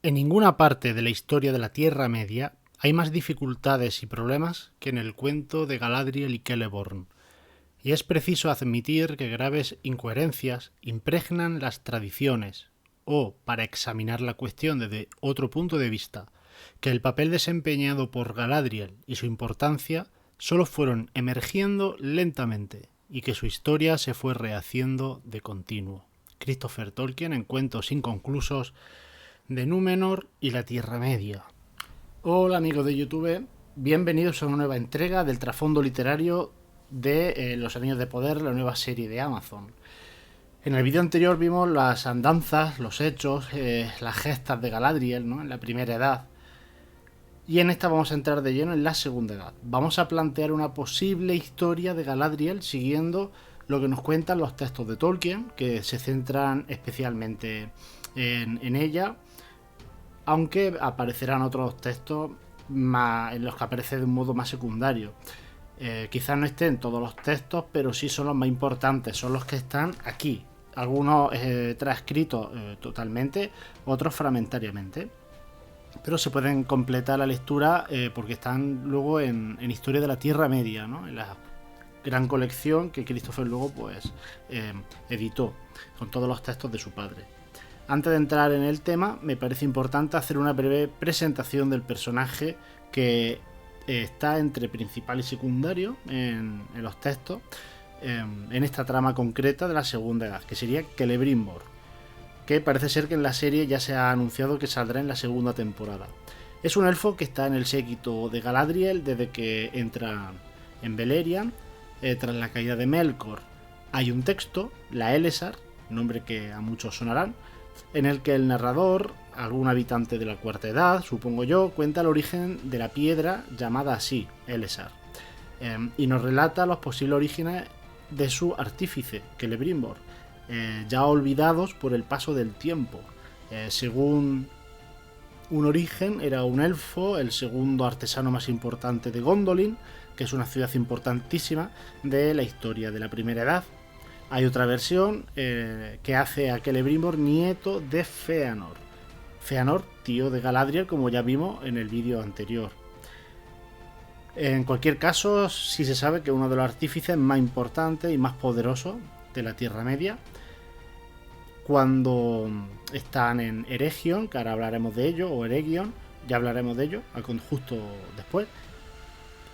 En ninguna parte de la historia de la Tierra Media hay más dificultades y problemas que en el cuento de Galadriel y Celeborn, y es preciso admitir que graves incoherencias impregnan las tradiciones, o, para examinar la cuestión desde otro punto de vista, que el papel desempeñado por Galadriel y su importancia solo fueron emergiendo lentamente y que su historia se fue rehaciendo de continuo. Christopher Tolkien en Cuentos inconclusos de Númenor y la Tierra Media. Hola amigos de YouTube, bienvenidos a una nueva entrega del trasfondo literario de Los Anillos de Poder, la nueva serie de Amazon. En el vídeo anterior vimos las andanzas, los hechos, las gestas de Galadriel, ¿no?, en la primera edad. Y en esta vamos a entrar de lleno en la segunda edad. Vamos a plantear una posible historia de Galadriel siguiendo lo que nos cuentan los textos de Tolkien, que se centran especialmente en ella, aunque aparecerán otros textos en los que aparece de un modo más secundario. Quizás no estén todos los textos, pero sí son los más importantes, son los que están aquí. Algunos transcritos totalmente, otros fragmentariamente. Pero se pueden completar la lectura porque están luego en Historia de la Tierra Media, ¿no?, en la gran colección que Christopher luego pues editó con todos los textos de su padre. Antes de entrar en el tema, me parece importante hacer una breve presentación del personaje que está entre principal y secundario en los textos, en esta trama concreta de la segunda edad, que sería Celebrimbor, que parece ser que en la serie ya se ha anunciado que saldrá en la segunda temporada. Es un elfo que está en el séquito de Galadriel desde que entra en Beleriand. Tras la caída de Melkor hay un texto, la Elessar, nombre que a muchos sonarán, en el que el narrador, algún habitante de la cuarta edad, supongo yo, cuenta el origen de la piedra llamada así, Elessar, y nos relata los posibles orígenes de su artífice, Celebrimbor, ya olvidados por el paso del tiempo. Según un origen, era un elfo, el segundo artesano más importante de Gondolin, que es una ciudad importantísima de la historia de la primera edad. Hay otra versión que hace a Celebrimbor nieto de Fëanor. Fëanor, tío de Galadriel, como ya vimos en el vídeo anterior. En cualquier caso, sí se sabe que uno de los artífices más importantes y más poderosos de la Tierra Media. Cuando están en Eregion, que ahora hablaremos de ello, o Eregion, ya hablaremos de ello, justo después,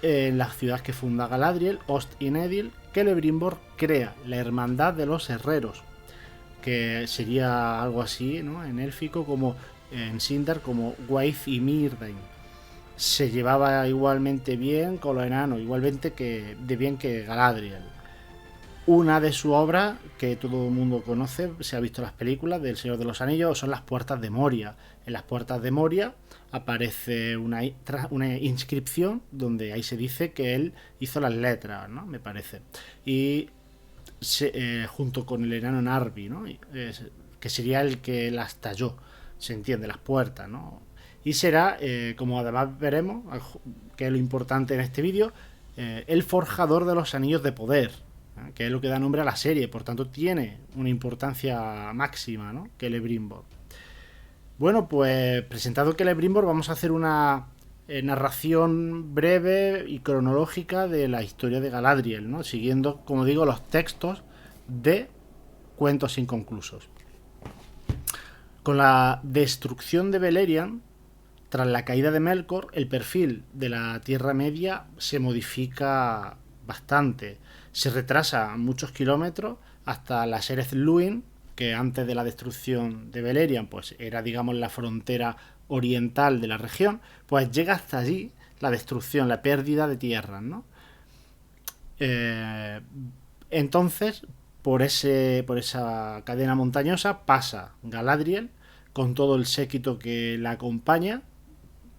en la ciudad que funda Galadriel, Ost y Nedil, Celebrimbor crea la Hermandad de los Herreros, que sería algo así, ¿no?, en élfico, como en Sindar, como Waith y Myrdain. Se llevaba igualmente bien con los enanos, igualmente de bien que Galadriel. Una de sus obras, que todo el mundo conoce, se ha visto en las películas del Señor de los Anillos, son las Puertas de Moria. En las Puertas de Moria aparece una inscripción donde ahí se dice que él hizo las letras, ¿no?, me parece. Y junto con el enano Narvi, ¿no?, que sería el que las talló, se entiende, las puertas, ¿no? Y será, como además veremos, que es lo importante en este vídeo, el forjador de los anillos de poder, que es lo que da nombre a la serie, por tanto tiene una importancia máxima, ¿no?, Celebrimbor. Bueno, pues presentado Celebrimbor, vamos a hacer una narración breve y cronológica de la historia de Galadriel, ¿no?, siguiendo, como digo, los textos de Cuentos inconclusos. Con la destrucción de Beleriand, tras la caída de Melkor, el perfil de la Tierra Media se modifica bastante. Se retrasa muchos kilómetros hasta la Sereth Luin, que antes de la destrucción de Beleriand pues era, digamos, la frontera oriental de la región. Pues llega hasta allí la destrucción, la pérdida de tierras, ¿no? Entonces, por esa cadena montañosa pasa Galadriel con todo el séquito que la acompaña,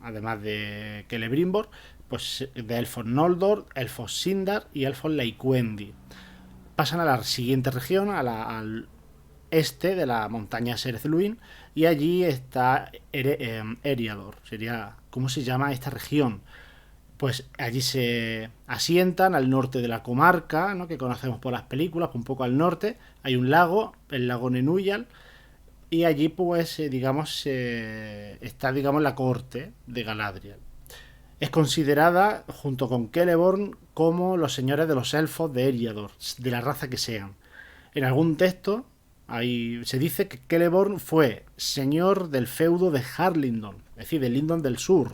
además de Celebrimbor, pues de elfos Noldor, elfos Sindar y elfos Laiquendi. Pasan a la siguiente región, al este de la montaña Sereth Luin, y allí está Eriador. Sería, ¿cómo se llama esta región? Pues allí se asientan al norte de la comarca, ¿no?, que conocemos por las películas, un poco al norte. Hay un lago, el lago Nenuyal, y allí pues digamos está digamos la corte de Galadriel. Es considerada junto con Celeborn como los señores de los elfos de Eriador, de la raza que sean. En algún texto ahí se dice que Celeborn fue señor del feudo de Harlindon, es decir, de Lindon del Sur.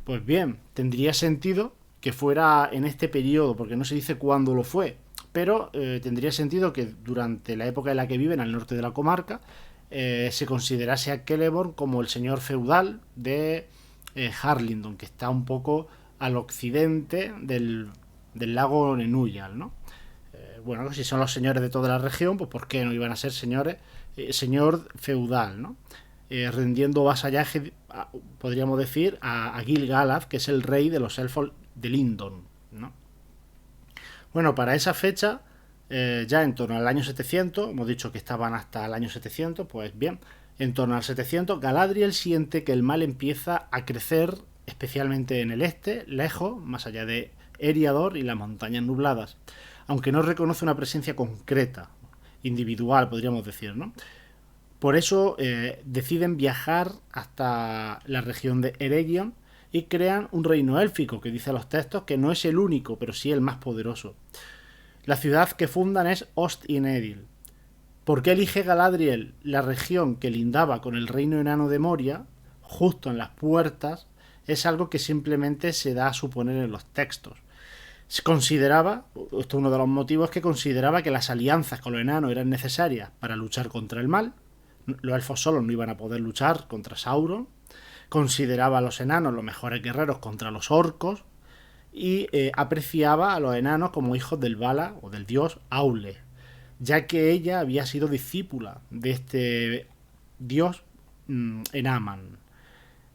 Pues bien, tendría sentido que fuera en este periodo, porque no se dice cuándo lo fue, pero tendría sentido que durante la época en la que viven al norte de la comarca se considerase a Celeborn como el señor feudal de Harlindon, que está un poco al occidente del lago Nenuyal, ¿no? Bueno, si son los señores de toda la región, pues ¿por qué no iban a ser señores, señor feudal, ¿no? Rendiendo vasallaje, podríamos decir, a Gil-galad, que es el rey de los elfos de Lindon, ¿no? Bueno, para esa fecha, ya en torno al año 700, hemos dicho que estaban hasta el año 700, pues bien, en torno al 700, Galadriel siente que el mal empieza a crecer, especialmente en el este, lejos, más allá de Eriador y las montañas nubladas, aunque no reconoce una presencia concreta, individual, podríamos decir, ¿no? Por eso deciden viajar hasta la región de Eregion y crean un reino élfico que dice los textos que no es el único, pero sí el más poderoso. La ciudad que fundan es Ost-in-Edil. ¿Por qué elige Galadriel la región que lindaba con el reino enano de Moria, justo en las puertas? Es algo que simplemente se da a suponer en los textos. Se consideraba, esto es uno de los motivos, que consideraba que las alianzas con los enanos eran necesarias para luchar contra el mal. Los elfos solos no iban a poder luchar contra Sauron. Consideraba a los enanos los mejores guerreros contra los orcos y apreciaba a los enanos como hijos del Vala o del dios Aule, ya que ella había sido discípula de este dios Enaman.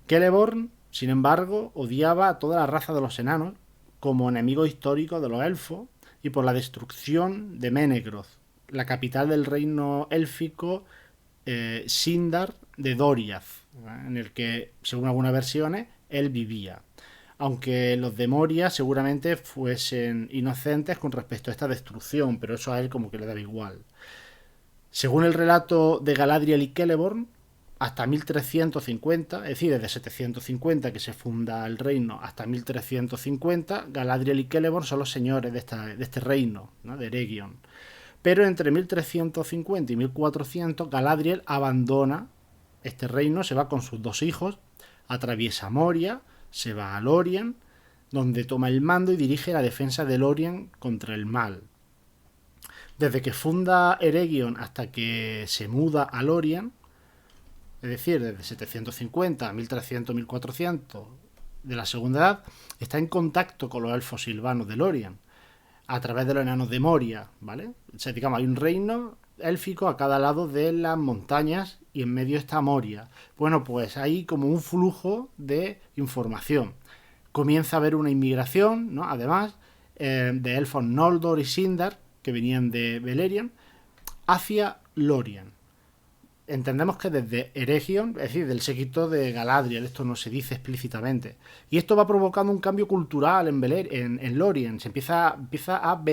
Celeborn, sin embargo, odiaba a toda la raza de los enanos como enemigo histórico de los elfos y por la destrucción de Menegroth, la capital del reino élfico Sindar de Doriath, en el que, según algunas versiones, él vivía. Aunque los de Moria seguramente fuesen inocentes con respecto a esta destrucción, pero eso a él como que le daba igual. Según el relato de Galadriel y Celeborn, hasta 1350, es decir, desde 750 que se funda el reino hasta 1350, Galadriel y Celeborn son los señores de este reino, ¿no? De Eregion. Pero entre 1350 y 1400 Galadriel abandona este reino, se va con sus dos hijos, atraviesa Moria, se va a Lórien, donde toma el mando y dirige la defensa de Lórien contra el mal. Desde que funda Eregion hasta que se muda a Lórien, es decir, desde 750 a 1300, 1400 de la Segunda Edad, está en contacto con los elfos silvanos de Lórien a través de los enanos de Moria, ¿vale? O sea, digamos, hay un reino élfico a cada lado de las montañas y en medio está Moria. Bueno, pues hay como un flujo de información. Comienza a haber una inmigración, ¿no? Además, de elfos Noldor y Sindar, que venían de Beleriand, hacia Lórien. Entendemos que desde Eregion, es decir, del séquito de Galadriel, esto no se dice explícitamente. Y esto va provocando un cambio cultural en Lórien. Se empieza a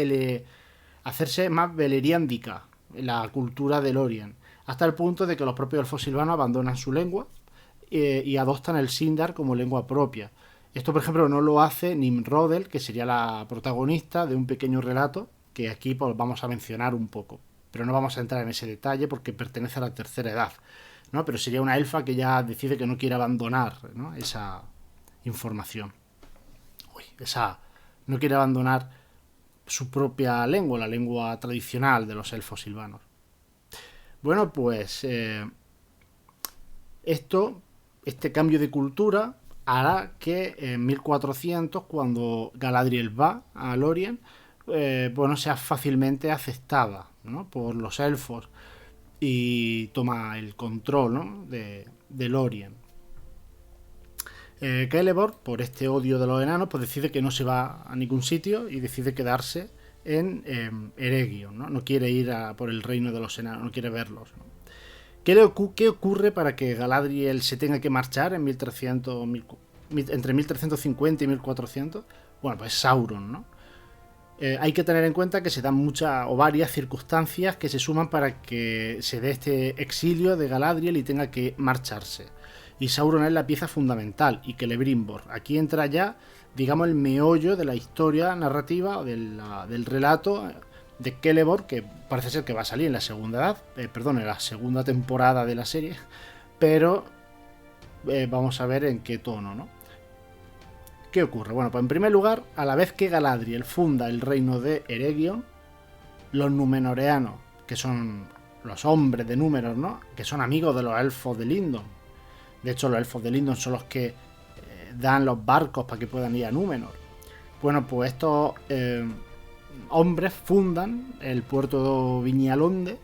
hacerse más beleriándica la cultura de Lórien, hasta el punto de que los propios elfos silvanos abandonan su lengua y adoptan el Sindar como lengua propia. Esto, por ejemplo, no lo hace Nimrodel, que sería la protagonista de un pequeño relato que aquí pues, vamos a mencionar un poco. Pero no vamos a entrar en ese detalle porque pertenece a la tercera edad, ¿no? Pero sería una elfa que ya decide que no quiere abandonar, ¿no? Esa información. No quiere abandonar su propia lengua, la lengua tradicional de los elfos silvanos. Bueno, pues este cambio de cultura hará que en 1400, cuando Galadriel va a Lórien, sea fácilmente aceptada, ¿no? Por los elfos y toma el control, ¿no? de Lórien. Celeborn, por este odio de los enanos, pues decide que no se va a ningún sitio y decide quedarse en Eregion, ¿no? No quiere ir por el reino de los enanos, no quiere verlos, ¿no? ¿Qué ocurre para que Galadriel se tenga que marchar en entre 1350 y 1400? Bueno, pues Sauron, ¿no? Hay que tener en cuenta que se dan muchas o varias circunstancias que se suman para que se dé este exilio de Galadriel y tenga que marcharse. Y Sauron es la pieza fundamental, y Celebrimbor. Aquí entra ya, digamos, el meollo de la historia narrativa, del relato de Celeborn, que parece ser que va a salir en la en la segunda temporada de la serie, pero vamos a ver en qué tono, ¿no? ¿Qué ocurre? Bueno, pues en primer lugar, a la vez que Galadriel funda el reino de Eregion, los Númenoreanos, que son los hombres de Númenor, ¿no? Que son amigos de los elfos de Lindon. De hecho, los elfos de Lindon son los que dan los barcos para que puedan ir a Númenor. Bueno, pues estos hombres fundan el puerto de Viñalonde,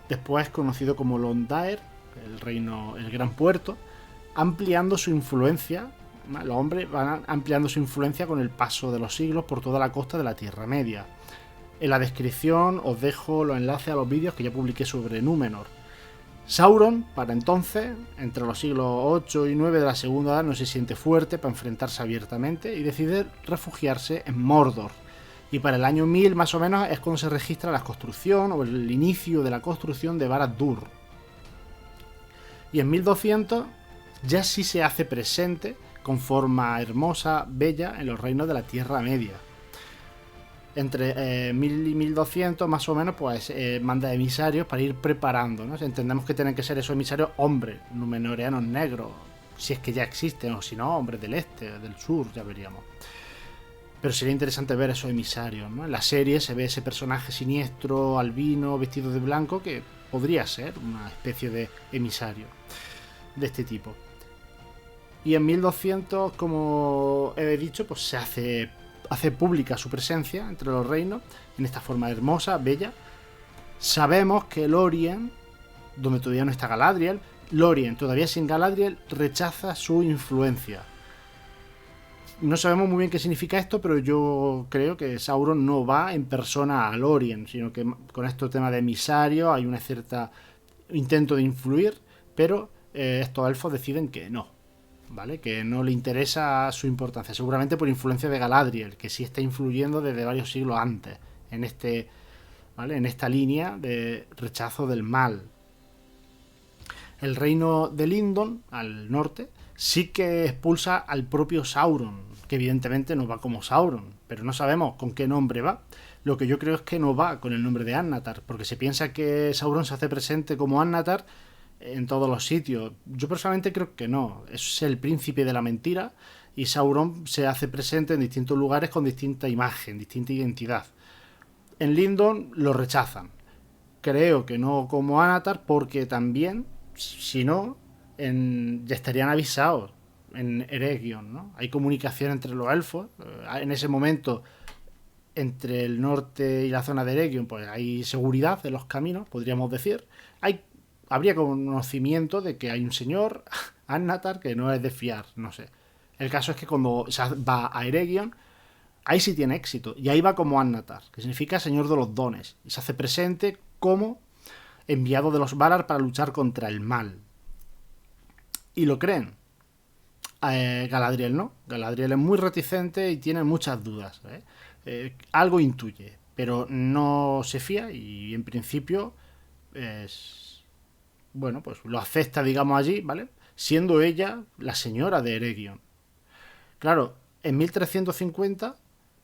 después conocido como Londaer, el gran puerto, ampliando su influencia. Los hombres van ampliando su influencia con el paso de los siglos por toda la costa de la Tierra Media. En la descripción os dejo los enlaces a los vídeos que ya publiqué sobre Númenor. Sauron, para entonces, entre los siglos 8 y 9 de la Segunda Edad, no se siente fuerte para enfrentarse abiertamente y decide refugiarse en Mordor. Y para el año 1000 más o menos es cuando se registra la construcción o el inicio de la construcción de Barad-dûr. Y en 1200 ya sí se hace presente con forma hermosa, bella, en los reinos de la Tierra Media. Entre 1000 y 1200 más o menos, pues manda emisarios para ir preparando, ¿no? Entendemos que tienen que ser esos emisarios hombres, númenoreanos negros, si es que ya existen, o si no, hombres del este, del sur, ya veríamos. Pero sería interesante ver esos emisarios, ¿no? En la serie se ve ese personaje siniestro, albino, vestido de blanco, que podría ser una especie de emisario de este tipo. Y en 1200, como he dicho, pues se hace pública su presencia entre los reinos en esta forma hermosa, bella. Sabemos que Lórien, donde todavía no está Galadriel, Lórien, todavía sin Galadriel, rechaza su influencia. No sabemos muy bien qué significa esto, pero yo creo que Sauron no va en persona a Lórien, sino que con este tema de emisario hay una cierta intento de influir, pero estos elfos deciden que no, ¿vale? Que no le interesa su importancia, seguramente por influencia de Galadriel, que sí está influyendo desde varios siglos antes en ¿vale? En esta línea de rechazo del mal. El reino de Lindon, al norte, sí que expulsa al propio Sauron, que evidentemente no va como Sauron, pero no sabemos con qué nombre va. Lo que yo creo es que no va con el nombre de Annatar, porque se piensa que Sauron se hace presente como Annatar en todos los sitios. Yo personalmente creo que no, es el príncipe de la mentira y Sauron se hace presente en distintos lugares con distinta imagen, distinta identidad. En Lindon lo rechazan. Creo que no como Annatar, porque también, si no, ya estarían avisados en Eregion, ¿no? Hay comunicación entre los elfos. En ese momento, entre el norte y la zona de Eregion, pues hay seguridad en los caminos, podríamos decir. Habría conocimiento de que hay un señor, Annatar, que no es de fiar, no sé. El caso es que cuando va a Eregion, ahí sí tiene éxito. Y ahí va como Annatar, que significa señor de los dones. Y se hace presente como enviado de los Valar para luchar contra el mal. Y lo creen. Galadriel no. Galadriel es muy reticente y tiene muchas dudas. Algo intuye, pero no se fía y en principio bueno, pues lo acepta, digamos, allí, ¿vale? Siendo ella la señora de Eregion. Claro, en 1350,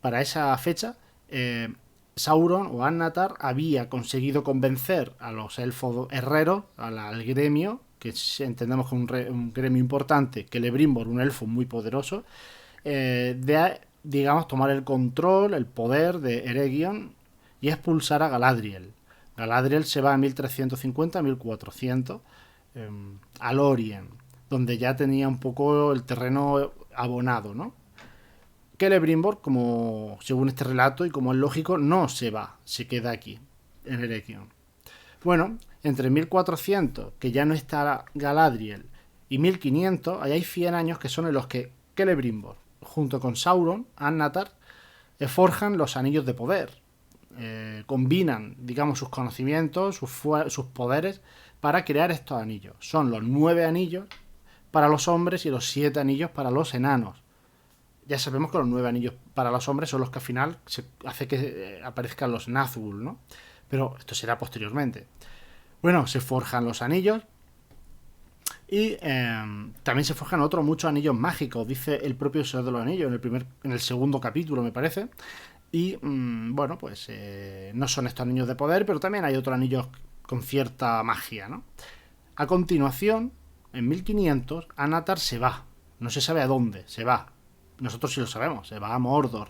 para esa fecha, Sauron o Annatar había conseguido convencer a los elfos herreros, al gremio, que entendemos que es un gremio importante, Celebrimbor, un elfo muy poderoso, de, digamos, tomar el control, el poder de Eregion y expulsar a Galadriel. Galadriel se va a 1350, 1400, a Lórien, donde ya tenía un poco el terreno abonado, ¿no? Celebrimbor, como según este relato y como es lógico, no se va, se queda aquí, en Eregion. Bueno, entre 1400, que ya no está Galadriel, y 1500, ahí hay 100 años que son en los que Celebrimbor, junto con Sauron, Annatar, forjan los anillos de poder. Combinan, digamos, sus conocimientos, sus poderes para crear estos anillos. Son los 9 anillos para los hombres y los 7 anillos para los enanos. ya sabemos que los 9 anillos para los hombres son los que al final se hace que aparezcan los Nazgûl, ¿no? Pero esto será posteriormente. Bueno, se forjan los anillos y también se forjan otros muchos anillos mágicos, dice el propio Señor de los Anillos en el segundo capítulo, me parece. Y bueno, pues no son estos anillos de poder, pero también hay otros anillos con cierta magia, ¿no? A continuación, en 1500, Anatar se va. No se sabe a dónde, se va. Nosotros sí lo sabemos, se va a Mordor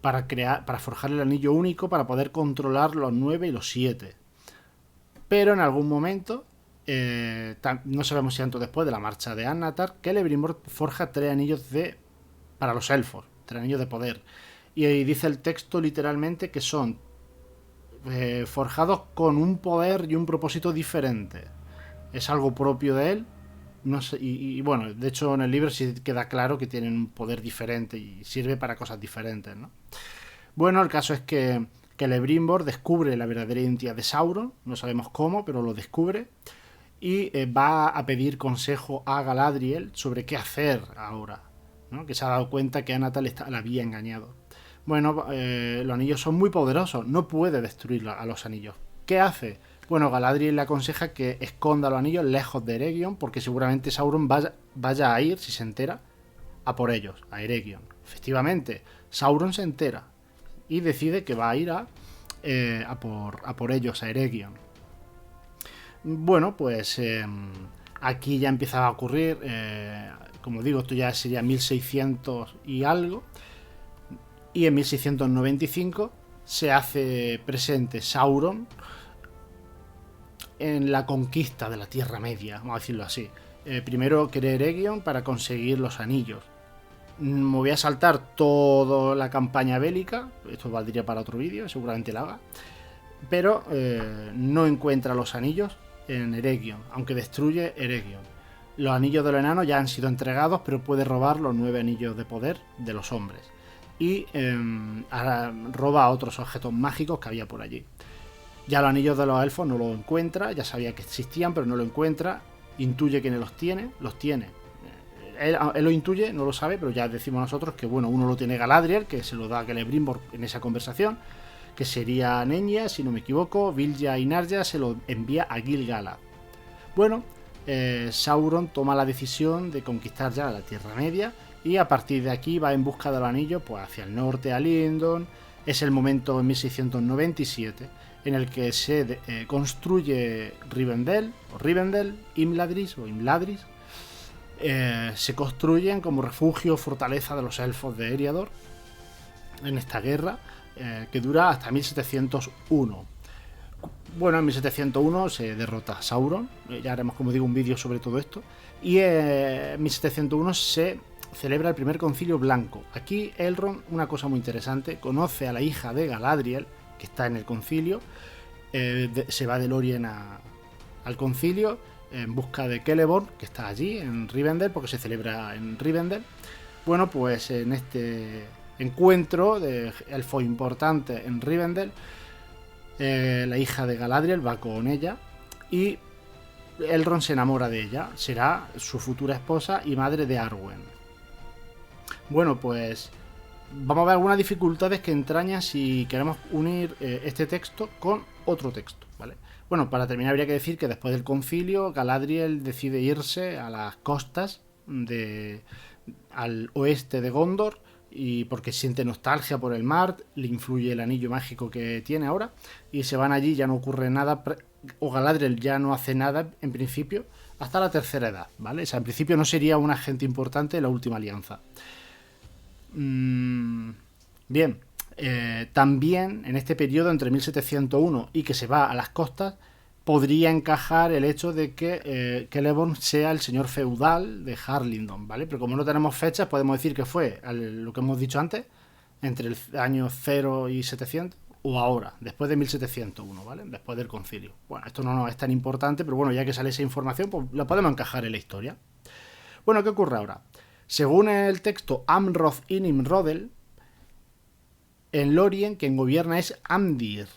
para forjar el anillo único para poder controlar los 9 y los 7. Pero en algún momento, no sabemos si antes o después de la marcha de Anatar, Celebrimbor forja 3 anillos para los elfos, 3 anillos de poder. Y ahí dice el texto literalmente que son forjados con un poder y un propósito diferente. Es algo propio de él. No sé, y bueno, de hecho en el libro sí queda claro que tienen un poder diferente y sirve para cosas diferentes, ¿no? Bueno, el caso es que Celebrimbor descubre la verdadera identidad de Sauron, no sabemos cómo, pero lo descubre, y va a pedir consejo a Galadriel sobre qué hacer ahora, ¿no? Que se ha dado cuenta que Anatar la había engañado. Bueno, los anillos son muy poderosos, no puede destruir a los anillos. ¿Qué hace? Bueno, Galadriel le aconseja que esconda los anillos lejos de Eregion, porque seguramente Sauron vaya a ir, si se entera, a por ellos, a Eregion. Efectivamente, Sauron se entera y decide que va a ir a por ellos, a Eregion. Bueno, pues aquí ya empieza a ocurrir, como digo, esto ya sería 1600 y algo, y en 1695 se hace presente Sauron en la conquista de la Tierra Media, vamos a decirlo así. Primero quiere Eregion para conseguir los anillos. Me voy a saltar toda la campaña bélica, esto valdría para otro vídeo, seguramente la haga, pero no encuentra los anillos en Eregion, aunque destruye Eregion. Los anillos de los enanos ya han sido entregados, pero puede robar los 9 anillos de poder de los hombres. Y roba otros objetos mágicos que había por allí. Ya los anillos de los elfos no los encuentra, ya sabía que existían, pero no lo encuentra. Intuye quién los tiene. Él lo intuye, no lo sabe, pero ya decimos nosotros que bueno, uno lo tiene Galadriel, que se lo da a Celebrimbor en esa conversación, que sería Nenya, si no me equivoco. Vilya y Narya se lo envía a Gil-galad. Bueno, Sauron toma la decisión de conquistar ya la Tierra Media y a partir de aquí va en busca del anillo pues hacia el norte, a Lindon. Es el momento en 1697 en el que se construye Rivendell, Imladris, se construyen como refugio, fortaleza de los elfos de Eriador en esta guerra que dura hasta 1701. Bueno, en 1701 se derrota a Sauron, ya haremos, como digo, un vídeo sobre todo esto, y en 1701 se celebra el primer concilio blanco. Aquí Elrond, una cosa muy interesante, conoce a la hija de Galadriel, que está en el concilio, se va de Lórien al concilio en busca de Celeborn, que está allí en Rivendell, porque se celebra en Rivendell. Bueno, pues en este encuentro de elfos importantes en Rivendell, la hija de Galadriel va con ella y Elrond se enamora de ella, será su futura esposa y madre de Arwen. Bueno, pues vamos a ver algunas dificultades que entraña si queremos unir este texto con otro texto, ¿vale? Bueno, para terminar habría que decir que después del concilio Galadriel decide irse a las costas al oeste de Gondor, y porque siente nostalgia por el mar, le influye el anillo mágico que tiene ahora, y se van allí, ya no ocurre nada, o Galadriel ya no hace nada en principio hasta la tercera edad, ¿vale? O sea, en principio no sería un agente importante en la última alianza. Bien, también en este periodo entre 1701 y que se va a las costas podría encajar el hecho de que Celeborn sea el señor feudal de Harlindon, ¿vale? Pero como no tenemos fechas, podemos decir que fue lo que hemos dicho antes, entre el año 0 y 700, o ahora, después de 1701, ¿vale? Después del concilio. Bueno, esto no es tan importante, pero bueno, ya que sale esa información, pues lo podemos encajar en la historia. Bueno, ¿qué ocurre ahora? Según el texto Amroth y Nimrodel, en Lórien quien gobierna es Amdir,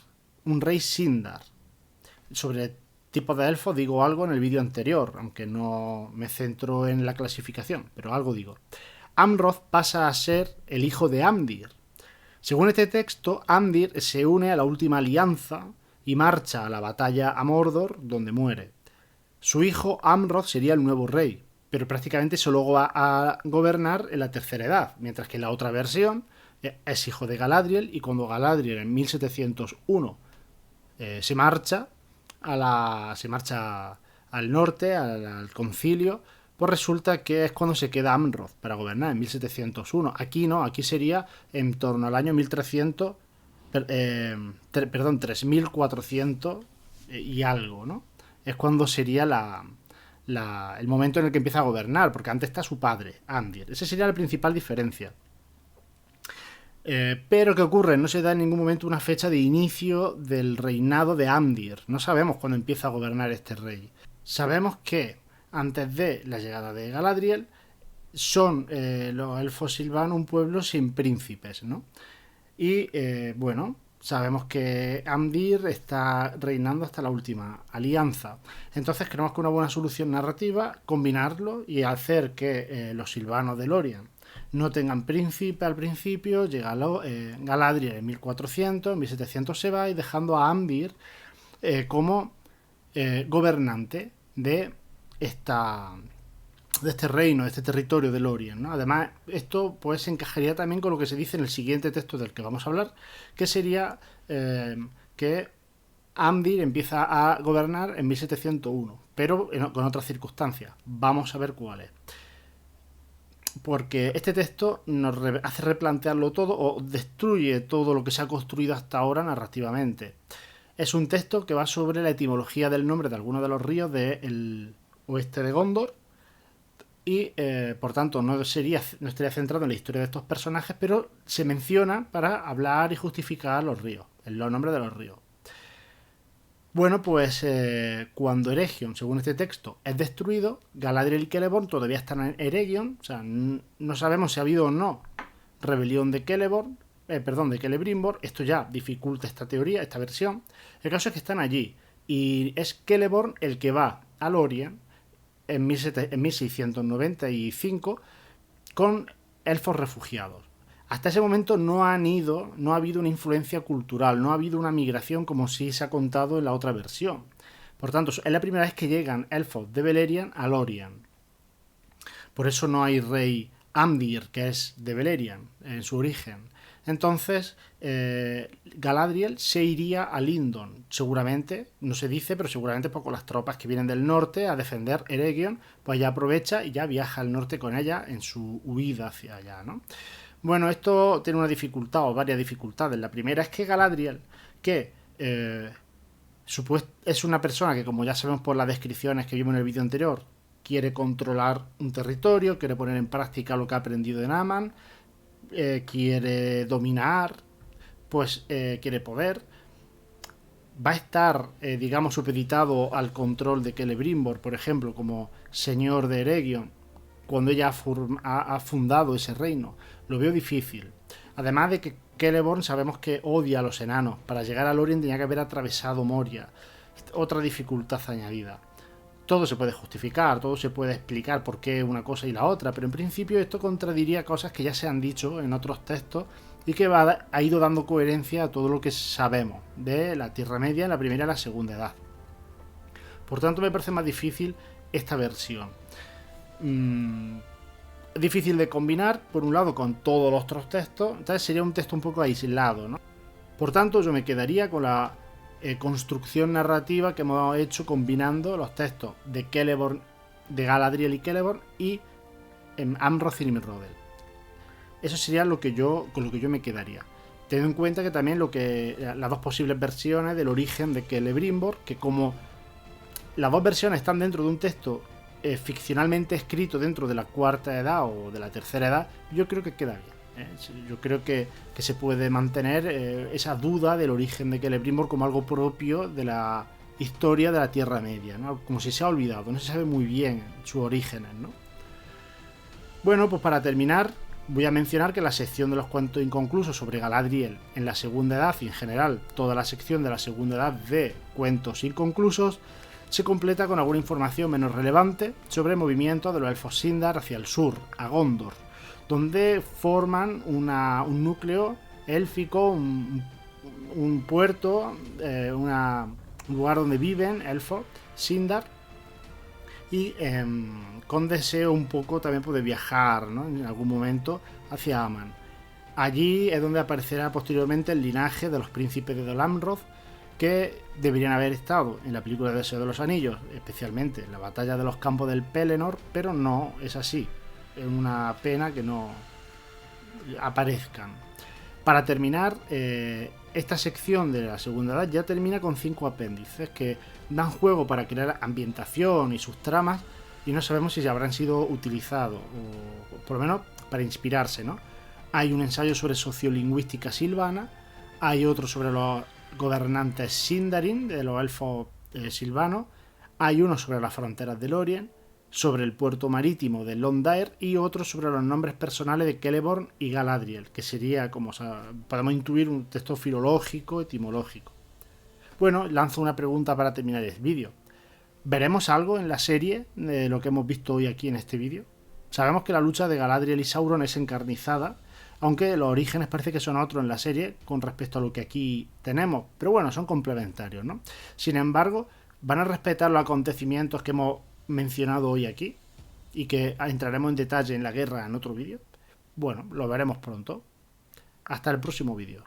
un rey Sindar. Sobre tipos de elfos digo algo en el vídeo anterior, aunque no me centro en la clasificación, pero algo digo. Amroth pasa a ser el hijo de Amdir. Según este texto, Amdir se une a la última alianza y marcha a la batalla a Mordor, donde muere. Su hijo Amroth sería el nuevo rey, pero prácticamente solo va a gobernar en la tercera edad, mientras que en la otra versión es hijo de Galadriel, y cuando Galadriel en 1701 se marcha al norte, al concilio, pues resulta que es cuando se queda Amroth para gobernar, en 1701. Aquí no, aquí sería en torno al año 1300, 3400 y algo, ¿no? Es cuando sería el momento en el que empieza a gobernar, porque antes está su padre, Andir. Esa sería la principal diferencia. Pero ¿qué ocurre? No se da en ningún momento una fecha de inicio del reinado de Amdir. No sabemos cuándo empieza a gobernar este rey. Sabemos que antes de la llegada de Galadriel son los elfos silvanos un pueblo sin príncipes, ¿no? Y bueno, sabemos que Amdir está reinando hasta la última alianza. Entonces creemos que una buena solución narrativa combinarlo y hacer que los silvanos de Lorien no tengan príncipe al principio. Llega Galadriel en 1400, en 1700 se va, y dejando a Amdir como gobernante de este reino, de este territorio de Lorien, ¿no? Además, esto pues se encajaría también con lo que se dice en el siguiente texto del que vamos a hablar, que sería que Amdir empieza a gobernar en 1701, pero con otras circunstancias. Vamos a ver cuáles. Porque este texto nos hace replantearlo todo, o destruye todo lo que se ha construido hasta ahora narrativamente. Es un texto que va sobre la etimología del nombre de algunos de los ríos del oeste de Gondor, y por tanto no estaría centrado en la historia de estos personajes, pero se menciona para hablar y justificar los ríos, los nombres de los ríos. Bueno, pues cuando Eregion, según este texto, es destruido, Galadriel y Celeborn todavía están en Eregion. O sea, no sabemos si ha habido o no rebelión de Celebrimbor. Esto ya dificulta esta teoría, esta versión. El caso es que están allí, y es Celeborn el que va a Lorien en 1695 con elfos refugiados. Hasta ese momento no ha habido una influencia cultural, no ha habido una migración como sí se ha contado en la otra versión. Por tanto, es la primera vez que llegan elfos de Beleriand a Lorien. Por eso no hay rey Amdir, que es de Beleriand en su origen. Entonces, Galadriel se iría a Lindon, seguramente, no se dice, pero seguramente con las tropas que vienen del norte a defender Eregion, pues ya aprovecha y ya viaja al norte con ella en su huida hacia allá, ¿no? Bueno, esto tiene una dificultad o varias dificultades. La primera es que Galadriel, que es una persona que, como ya sabemos por las descripciones que vimos en el vídeo anterior, quiere controlar un territorio, quiere poner en práctica lo que ha aprendido en Aman, quiere dominar, pues quiere poder. Va a estar, digamos, supeditado al control de Celebrimbor, por ejemplo, como señor de Eregion, cuando ella ha fundado ese reino. Lo veo difícil. Además de que Celeborn sabemos que odia a los enanos. Para llegar a Lorien tenía que haber atravesado Moria. Otra dificultad añadida. Todo se puede justificar, todo se puede explicar por qué una cosa y la otra, pero en principio esto contradiría cosas que ya se han dicho en otros textos y que ha ido dando coherencia a todo lo que sabemos de la Tierra Media en la primera y la segunda edad. Por tanto, me parece más difícil esta versión. Difícil de combinar, por un lado, con todos los otros textos. Entonces sería un texto un poco aislado, ¿no? Por tanto, yo me quedaría con la construcción narrativa que hemos hecho combinando los textos de Celeborn, de Galadriel y Celeborn, y Amroth y Nimrodel. Eso sería con lo que yo me quedaría. Teniendo en cuenta que también las dos posibles versiones del origen de Celebrimbor, que como las dos versiones están dentro de un texto ficcionalmente escrito dentro de la cuarta edad o de la tercera edad, yo creo que queda bien. Yo creo que se puede mantener esa duda del origen de Celebrimbor como algo propio de la historia de la Tierra Media, ¿no? Como si se ha olvidado, no se sabe muy bien sus orígenes, ¿no? Bueno, pues para terminar, voy a mencionar que la sección de los cuentos inconclusos sobre Galadriel en la segunda edad, y en general toda la sección de la segunda edad de cuentos inconclusos, se completa con alguna información menos relevante sobre el movimiento de los elfos Sindar hacia el sur, a Gondor, donde forman un núcleo élfico, un puerto, un lugar donde viven elfos, Sindar, y con deseo un poco también de viajar, ¿no?, en algún momento hacia Aman. Allí es donde aparecerá posteriormente el linaje de los príncipes de Dol Amroth, que deberían haber estado en la película de Deseo de los Anillos, especialmente en la batalla de los campos del Pelennor, pero no es así. Es una pena que no aparezcan. Para terminar, esta sección de la Segunda Edad ya termina con 5 apéndices que dan juego para crear ambientación y sus tramas, y no sabemos si habrán sido utilizados, o por lo menos para inspirarse, ¿no? Hay un ensayo sobre sociolingüística silvana, hay otro sobre los gobernantes Sindarin, de los elfos silvanos, hay uno sobre las fronteras de Lórien, sobre el puerto marítimo de Londair, y otro sobre los nombres personales de Celeborn y Galadriel, que sería, como podemos intuir, un texto filológico, etimológico. Bueno, lanzo una pregunta para terminar el vídeo. ¿Veremos algo en la serie de lo que hemos visto hoy aquí en este vídeo? Sabemos que la lucha de Galadriel y Sauron es encarnizada, aunque los orígenes parece que son otros en la serie con respecto a lo que aquí tenemos, pero bueno, son complementarios, ¿no? Sin embargo, ¿van a respetar los acontecimientos que hemos mencionado hoy aquí y que entraremos en detalle en la guerra en otro vídeo? Bueno, lo veremos pronto. Hasta el próximo vídeo.